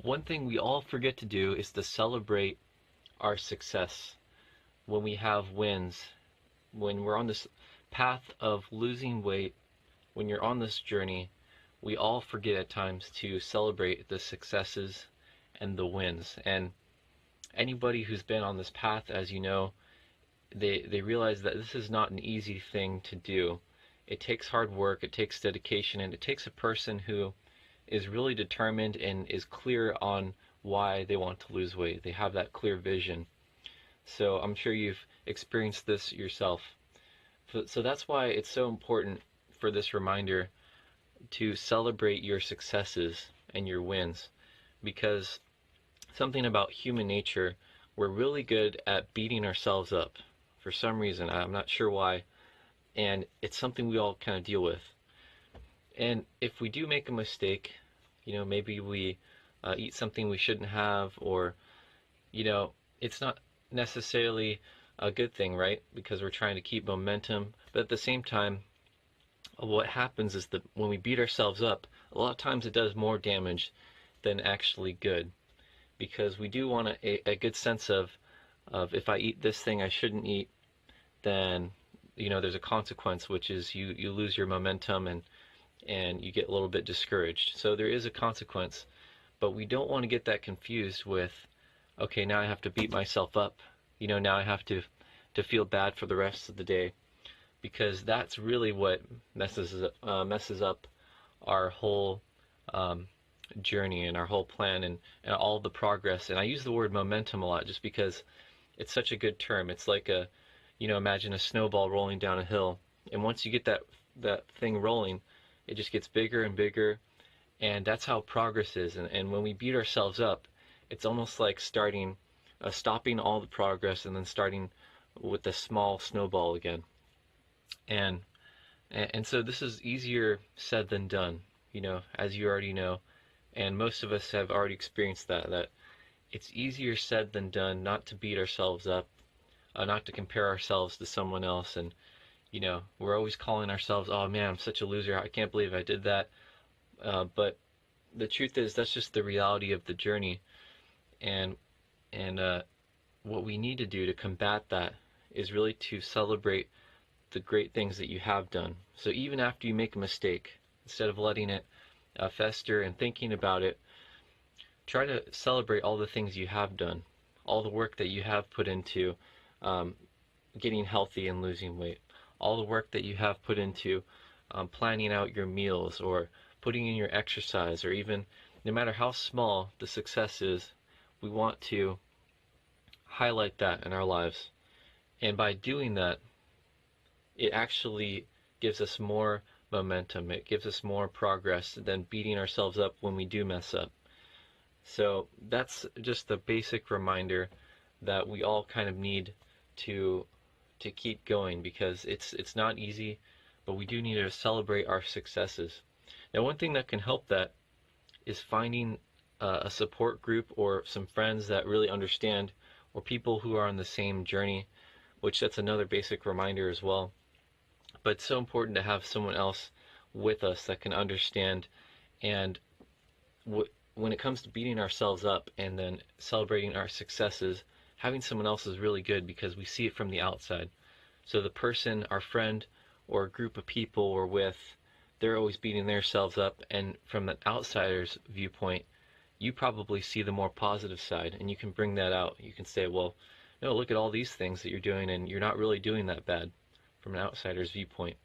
One thing we all forget to do is to celebrate our success when we have wins, when we're on this path of losing weight, when you're on this journey. We all forget at times to celebrate the successes and the wins. And anybody who's been on this path, as you know, they realize that this is not an easy thing to do. It takes hard work, it takes dedication, and it takes a person who is really determined and is clear on why they want to lose weight. They have that clear vision. So I'm sure you've experienced this yourself. So that's why it's so important for this reminder to celebrate your successes and your wins, because something about human nature, we're really good at beating ourselves up for some reason. I'm not sure why, and it's something we all kind of deal with. And if we do make a mistake, maybe we eat something we shouldn't have, or it's not necessarily a good thing, right? Because we're trying to keep momentum. But at the same time, what happens is that when we beat ourselves up, a lot of times it does more damage than actually good, because we do want a good sense of if I eat this thing I shouldn't eat, then there's a consequence, which is you lose your momentum and you get a little bit discouraged. So there is a consequence, but we don't want to get that confused with, okay, now I have to beat myself up. Now I have to feel bad for the rest of the day, because that's really what messes up our whole journey and our whole plan and all the progress. And I use the word momentum a lot just because it's such a good term. It's like imagine a snowball rolling down a hill, and once you get that thing rolling, it just gets bigger and bigger, and that's how progress is. And when we beat ourselves up, it's almost like stopping all the progress and then starting with a small snowball again. And so this is easier said than done, as you already know, and most of us have already experienced that it's easier said than done not to beat ourselves up, not to compare ourselves to someone else. And we're always calling ourselves, oh man, I'm such a loser, I can't believe I did that. But the truth is, that's just the reality of the journey. And what we need to do to combat that is really to celebrate the great things that you have done. So even after you make a mistake, instead of letting it fester and thinking about it, try to celebrate all the things you have done, all the work that you have put into getting healthy and losing weight, all the work that you have put into planning out your meals, or putting in your exercise, or even no matter how small the success is, we want to highlight that in our lives. And by doing that, it actually gives us more momentum. It gives us more progress than beating ourselves up when we do mess up. So that's just the basic reminder that we all kind of need to keep going, because it's not easy, but we do need to celebrate our successes. Now, one thing that can help that is finding a support group or some friends that really understand, or people who are on the same journey, which that's another basic reminder as well. But it's so important to have someone else with us that can understand. And when it comes to beating ourselves up and then celebrating our successes, having someone else is really good, because we see it from the outside. So the person, our friend, or a group of people we're with, they're always beating themselves up, and from an outsider's viewpoint, you probably see the more positive side, and you can bring that out. You can say, well, no, look at all these things that you're doing, and you're not really doing that bad, from an outsider's viewpoint.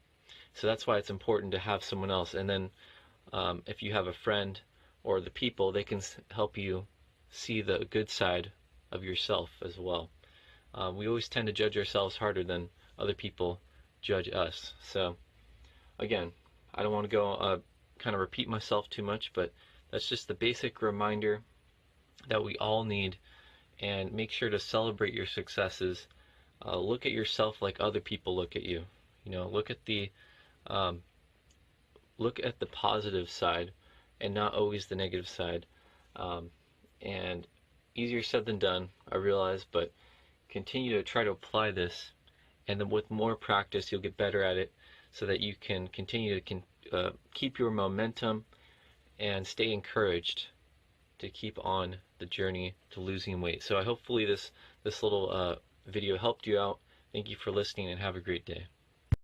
So that's why it's important to have someone else. And then if you have a friend or the people, they can help you see the good side of yourself as well. We always tend to judge ourselves harder than other people judge us. So again, I don't want to go kind of repeat myself too much, but that's just the basic reminder that we all need. And make sure to celebrate your successes. Look at yourself like other people look at you. Look at the positive side, and not always the negative side. And easier said than done, I realize, but continue to try to apply this, and then with more practice, you'll get better at it, so that you can continue to keep your momentum and stay encouraged to keep on the journey to losing weight. So hopefully this little video helped you out. Thank you for listening and have a great day.